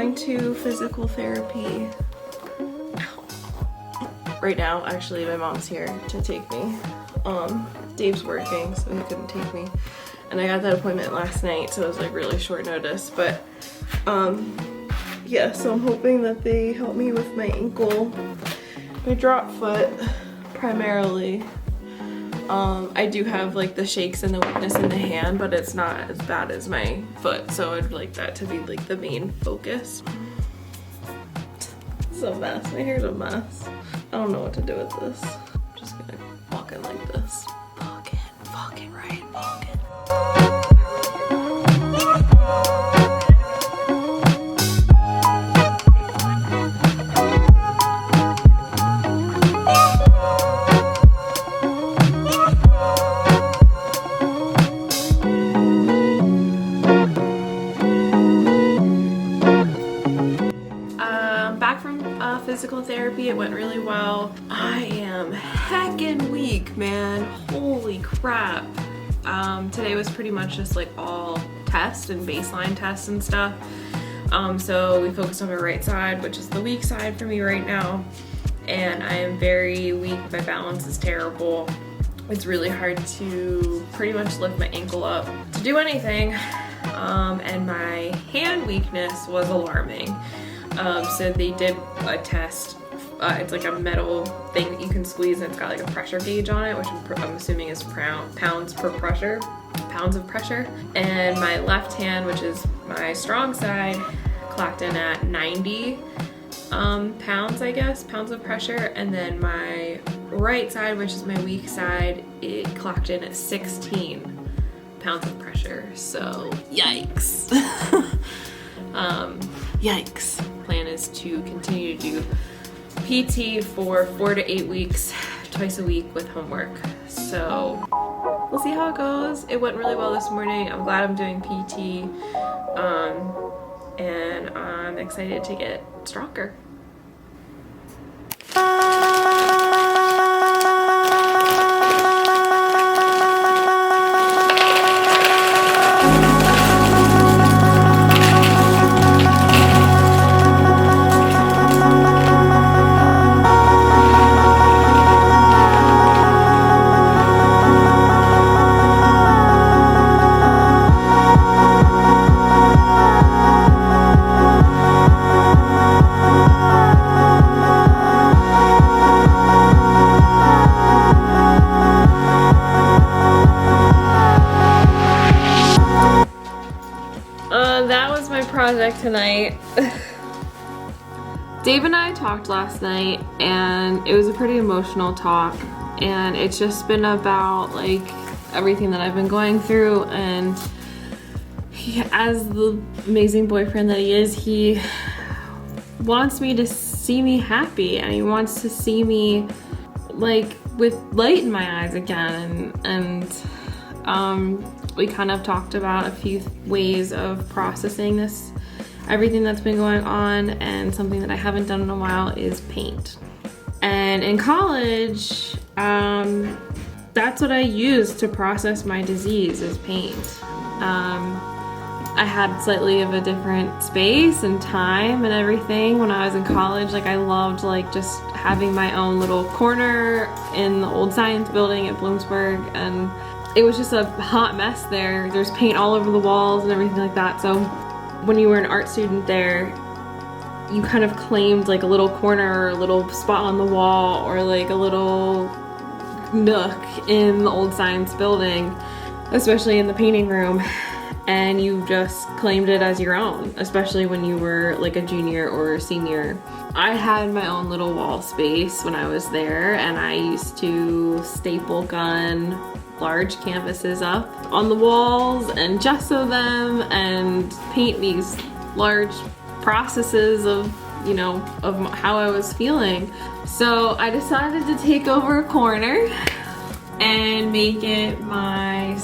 going to physical therapy right now. Actually, my mom's here to take me. Dave's working, so he couldn't take me. And I got that appointment last night, so it was like really short notice. But yeah, so I'm hoping that they help me with my ankle, my drop foot primarily. I do have like the shakes and the weakness in the hand, but it's not as bad as my foot, so I'd like that to be like the main focus. It's a mess. My hair's a mess. I don't know what to do with this. I'm just gonna walk in like this. Walk in, right? Walk in. Physical therapy, it went really well. I am heckin' weak, man. Holy crap. Today was pretty much just like all tests and baseline tests and stuff. So we focused on my right side, which is the weak side for me right now. And I am very weak. My balance is terrible. It's really hard to pretty much lift my ankle up to do anything. And my hand weakness was alarming. So they did a test. It's like a metal thing that you can squeeze, and it's got like a pressure gauge on it, which I'm assuming is pounds of pressure. And my left hand, which is my strong side, clocked in at 90 pounds, I guess, pounds of pressure. And then my right side, which is my weak side, it clocked in at 16 pounds of pressure. So yikes. Yikes. Plan is to continue to do PT for 4 to 8 weeks, twice a week with homework. So we'll see how it goes. It went really well this morning. I'm glad I'm doing PT. And I'm excited to get stronger. That was my project tonight. Dave and I talked last night, and it was a pretty emotional talk, and it's just been about like everything that I've been going through. And he, as the amazing boyfriend that he is, he wants me to see me happy, and he wants to see me like with light in my eyes again. And we kind of talked about a few ways of processing this, everything that's been going on, and something that I haven't done in a while is paint. And in college, that's what I used to process my disease, is paint. I had slightly of a different space and time and everything when I was in college. Like, I loved like just having my own little corner in the old science building at Bloomsburg, and it was just a hot mess there. There's paint all over the walls and everything like that. So when you were an art student there, you kind of claimed like a little corner or a little spot on the wall or like a little nook in the old science building, especially in the painting room. And you just claimed it as your own, especially when you were like a junior or a senior. I had my own little wall space when I was there, and I used to staple gun large canvases up on the walls and gesso them and paint these large processes of, you know, of how I was feeling. So I decided to take over a corner and make it my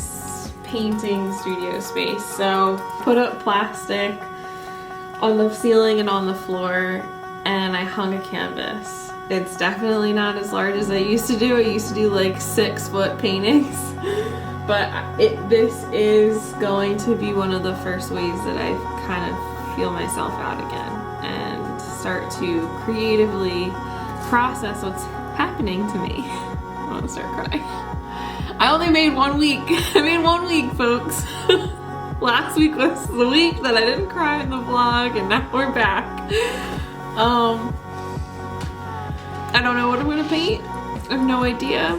painting studio space. So put up plastic on the ceiling and on the floor, and I hung a canvas. It's definitely not as large as I used to do. I used to do like 6-foot paintings, but this is going to be one of the first ways that I kind of feel myself out again and start to creatively process what's happening to me. I want to start crying. I only made 1 week. I made 1 week, folks. Last week was the week that I didn't cry in the vlog, and now we're back. I don't know what I'm gonna paint. I have no idea.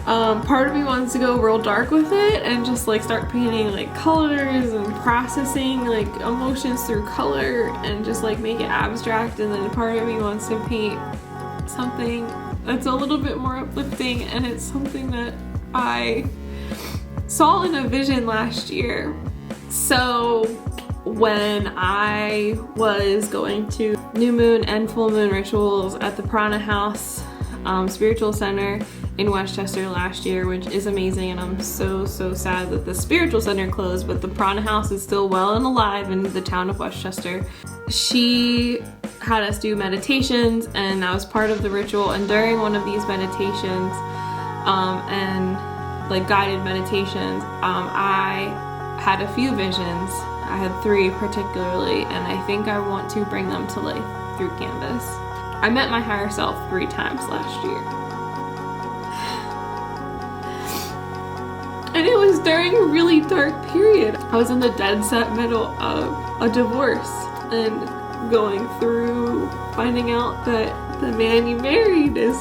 Part of me wants to go real dark with it and just like start painting like colors and processing like emotions through color and just like make it abstract, and then part of me wants to paint something that's a little bit more uplifting, and it's something that I saw in a vision last year. So when I was going to new moon and full moon rituals at the Prana House Spiritual Center in Westchester last year, which is amazing, and I'm so sad that the Spiritual Center closed, but the Prana House is still well and alive in the town of Westchester. She had us do meditations, and I was part of the ritual, and during one of these meditations and like guided meditations, I had a few visions. I had 3 particularly, and I think I want to bring them to life through canvas. I met my higher self 3 times last year. And it was during a really dark period. I was in the dead set middle of a divorce and going through finding out that the man you married is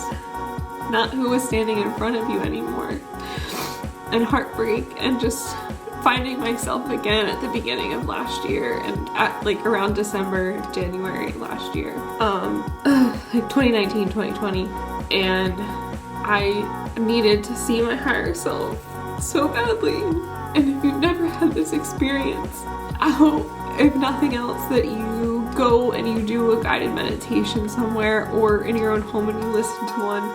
not who was standing in front of you anymore. And heartbreak, and just finding myself again at the beginning of last year, and at like around December, January last year, like 2019, 2020, and I needed to see my higher self so badly. And if you've never had this experience, I hope, if nothing else, that you go and you do a guided meditation somewhere or in your own home and you listen to one,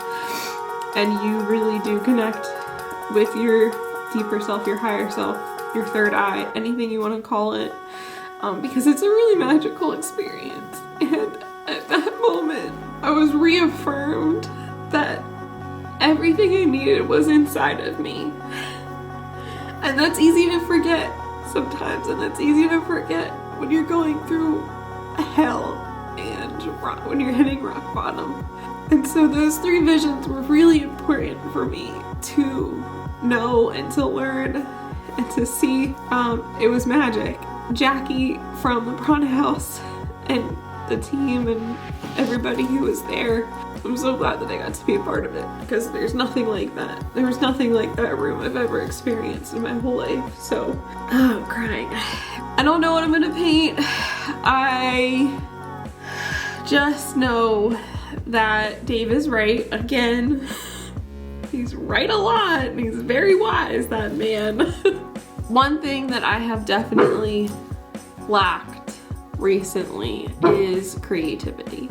and you really do connect with your deeper self, your higher self, your third eye, anything you want to call it, because it's a really magical experience. And at that moment, I was reaffirmed that everything I needed was inside of me. And that's easy to forget sometimes, and that's easy to forget when you're going through hell and when you're hitting rock bottom. And so those 3 visions were really important for me to know and to learn and to see. It was magic. Jackie from the Prana House and the team and everybody who was there, I'm so glad that I got to be a part of it, because there's nothing like that. There was nothing like that room I've ever experienced in my whole life. So, I'm crying. I don't know what I'm gonna paint. I just know that Dave is right again. He's right a lot, and he's very wise, that man. One thing that I have definitely lacked recently is creativity.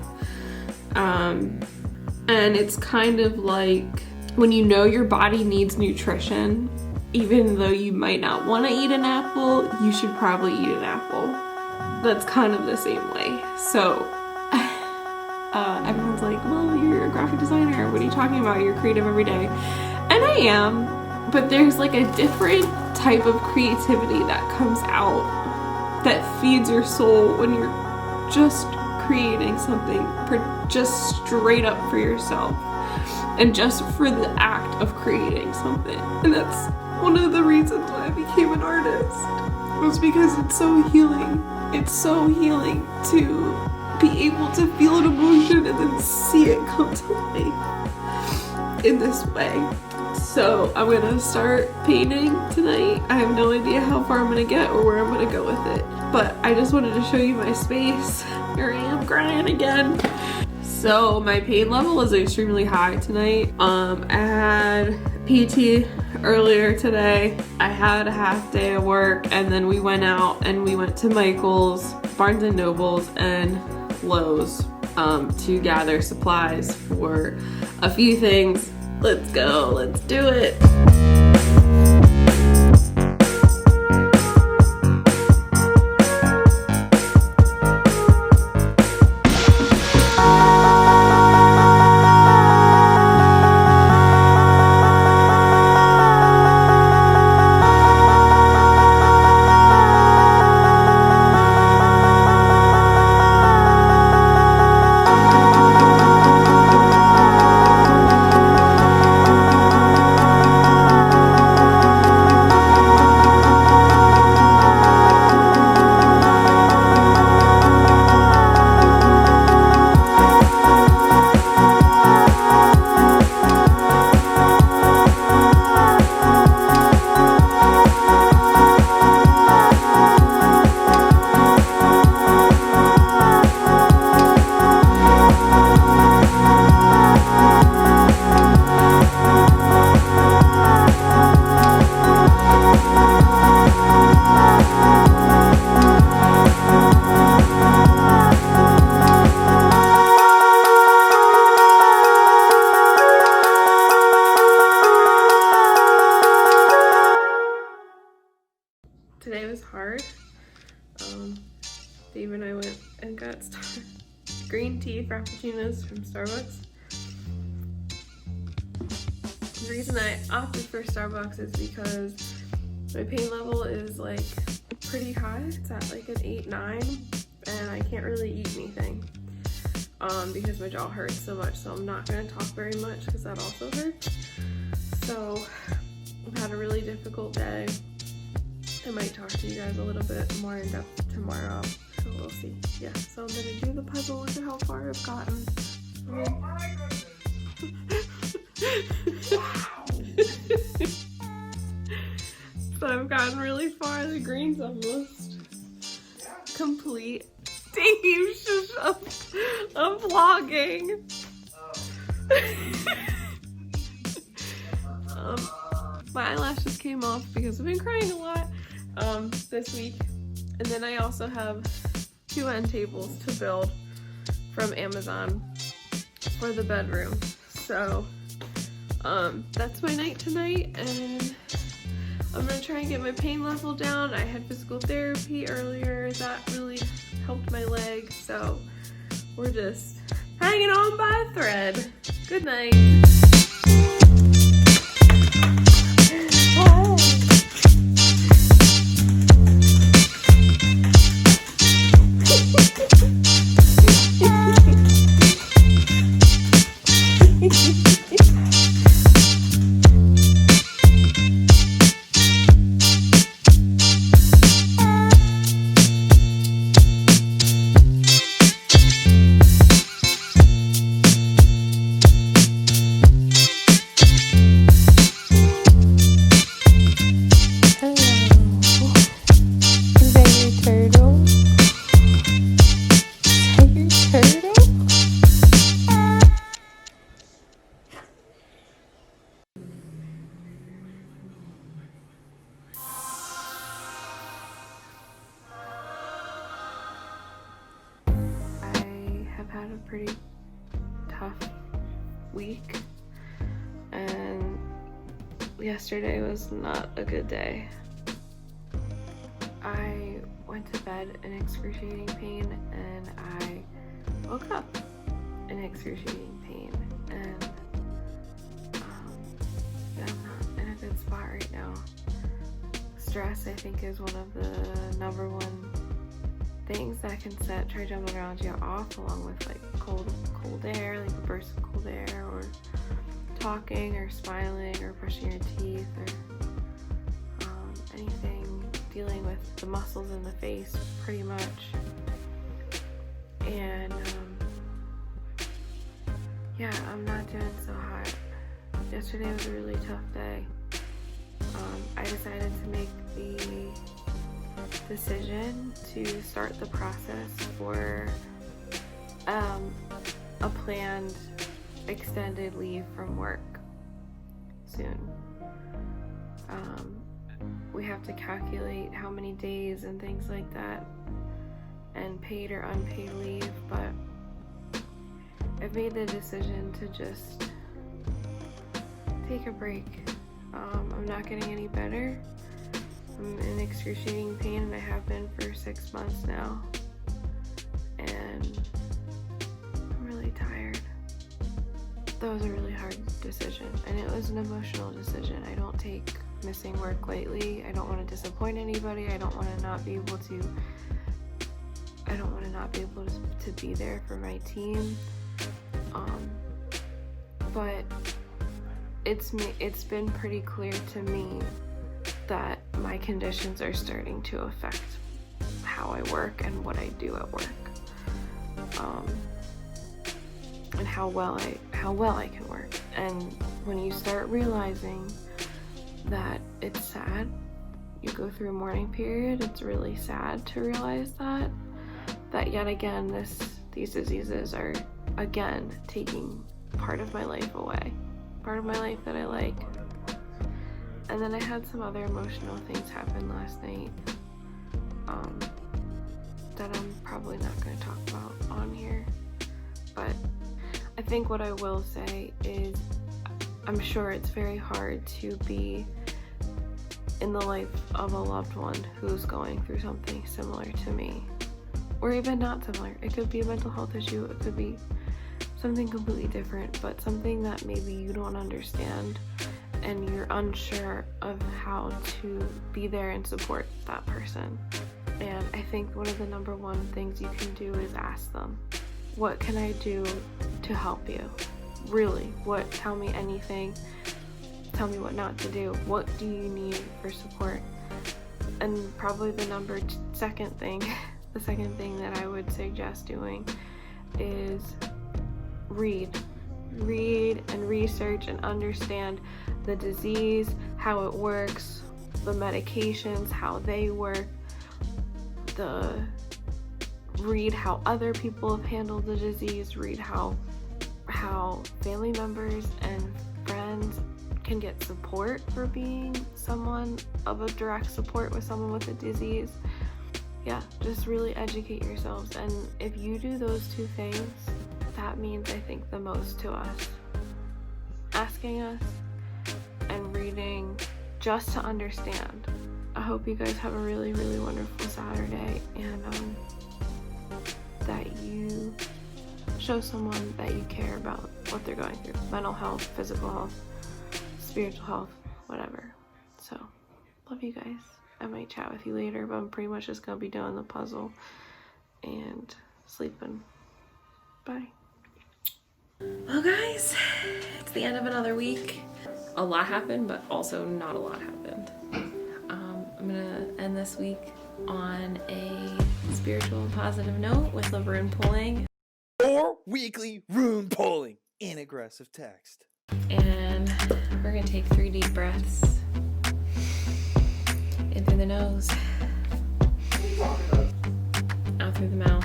And it's kind of like when you know your body needs nutrition, even though you might not want to eat an apple, you should probably eat an apple. That's kind of the same way. So everyone's like, well, you're a graphic designer. What are you talking about? You're creative every day. And I am, but there's like a different type of creativity that comes out that feeds your soul when you're just creating something just straight up for yourself and just for the act of creating something. And that's one of the reasons why I became an artist, was because it's so healing. It's so healing to be able to feel an emotion and then see it come to life in this way. So I'm gonna start painting tonight. I have no idea how far I'm gonna get or where I'm gonna go with it, but I just wanted to show you my space. Here I am crying again. So my pain level is extremely high tonight. I had PT earlier today. I had a half day of work, and then we went out and we went to Michael's, Barnes and Noble's, and Lowe's to gather supplies for a few things. Let's go, let's do it. Dave and I went and got green tea frappuccinos from Starbucks. The reason I opted for Starbucks is because my pain level is like pretty high. It's at like an 8-9, and I can't really eat anything because my jaw hurts so much. So I'm not going to talk very much because that also hurts. So I've had a really difficult day. I might talk to you guys a little bit more in depth tomorrow. So we'll see. Yeah, so I'm gonna do the puzzle. Look at how far I've gotten. Oh my goodness. Wow. So I've gotten really far. The green's almost complete. Dave, shush up. I'm vlogging. My eyelashes came off because I've been crying a lot this week. And then I also have 2 end tables to build from Amazon for the bedroom. So that's my night tonight, and I'm gonna try and get my pain level down. I had physical therapy earlier. That really helped my leg. So we're just hanging on by a thread. Good night. Had a pretty tough week, and yesterday was not a good day. I went to bed in excruciating pain, and I woke up in excruciating pain, and I'm not in a good spot right now. Stress, I think, is one of the number one things that can set trigeminal neuralgia off, along with like cold air, like a burst of cold air, or talking or smiling or brushing your teeth, or anything dealing with the muscles in the face, pretty much. And yeah, I'm not doing so hot. Yesterday was a really tough day. I decided to make the decision to start the process for a planned extended leave from work soon. We have to calculate how many days and things like that, and paid or unpaid leave, but I've made the decision to just take a break. I'm not getting any better. I'm in excruciating pain, and I have been for 6 months now, and I'm really tired. That was a really hard decision, and it was an emotional decision. I don't take missing work lightly. I don't want to disappoint anybody. I don't want to not be able to be there for my team. But it's been pretty clear to me that my conditions are starting to affect how I work and what I do at work, and how well I can work. And when you start realizing that it's sad, you go through a mourning period. It's really sad to realize that yet again these diseases are again taking part of my life away, part of my life that I like. And then I had some other emotional things happen last night that I'm probably not going to talk about on here. But I think what I will say is I'm sure it's very hard to be in the life of a loved one who's going through something similar to me, or even not similar. It could be a mental health issue, it could be something completely different, but something that maybe you don't understand and you're unsure of how to be there and support that person. And I think one of the number one things you can do is ask them, what can I do to help you? Really, tell me anything. Tell me what not to do. What do you need for support? And probably the second thing that I would suggest doing is read and research and understand the disease, how it works, the medications, how they work, read how other people have handled the disease, read how family members and friends can get support for being someone of a direct support with someone with a disease. Yeah, just really educate yourselves, and if you do those two things, that means, I think, the most to us. Asking us and reading just to understand. I hope you guys have a really, really wonderful Saturday, and that you show someone that you care about what they're going through. Mental health, physical health, spiritual health, whatever. So, love you guys. I might chat with you later, but I'm pretty much just gonna be doing the puzzle and sleeping. Bye. Well guys, it's the end of another week. A lot happened, but also not a lot happened. I'm gonna end this week on a spiritual and positive note with a rune pulling. Your weekly rune pulling in aggressive text. And we're gonna take 3 deep breaths in through the nose, out through the mouth.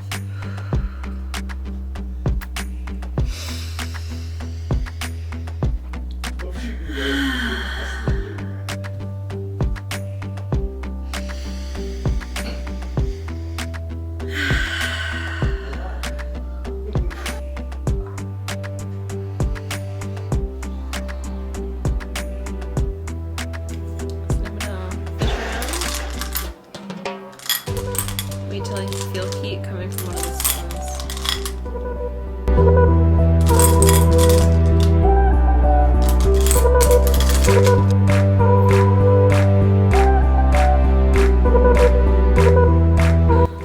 Wait till I feel heat coming from one of the stones.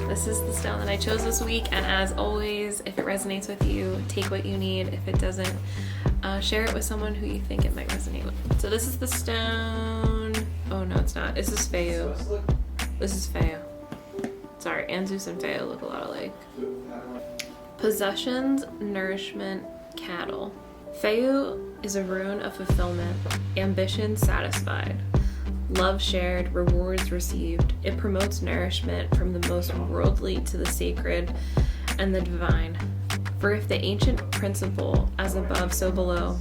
This is the stone that I chose this week, and as always, if it resonates with you, take what you need. If it doesn't, share it with someone who you think it might resonate with. So this is the stone. Oh no, it's not. This is Feu. This is Feu. Sorry, Anzus and Feo look a lot alike. Possessions, nourishment, cattle. Feu is a rune of fulfillment, ambition satisfied, love shared, rewards received. It promotes nourishment from the most worldly to the sacred and the divine. For if the ancient principle as above, so below,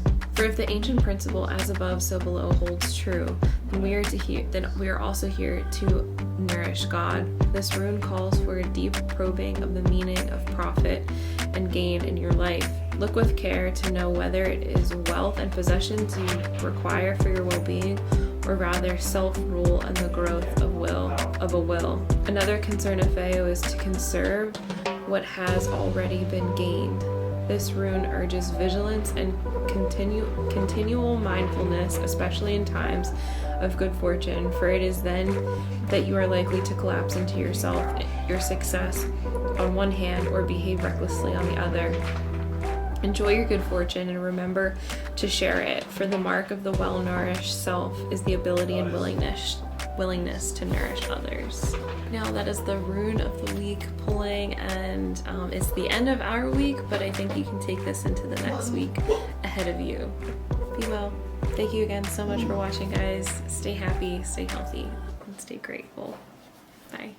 holds true, then we are also here to nourish God. This rune calls for a deep probing of the meaning of profit and gain in your life. Look with care to know whether it is wealth and possessions you require for your well-being, or rather self-rule and the growth of a will. Another concern of Feo is to conserve what has already been gained. This rune urges vigilance and continual mindfulness, especially in times of good fortune, for it is then that you are likely to collapse into your success on one hand, or behave recklessly on the other. Enjoy your good fortune and remember to share it, for the mark of the well-nourished self is the ability and willingness to nourish others. Now that is the rune of the week pulling, and it's the end of our week, but I think you can take this into the next week ahead of you. Be well. Thank you again so much for watching, guys. Stay happy, stay healthy, and stay grateful. Bye.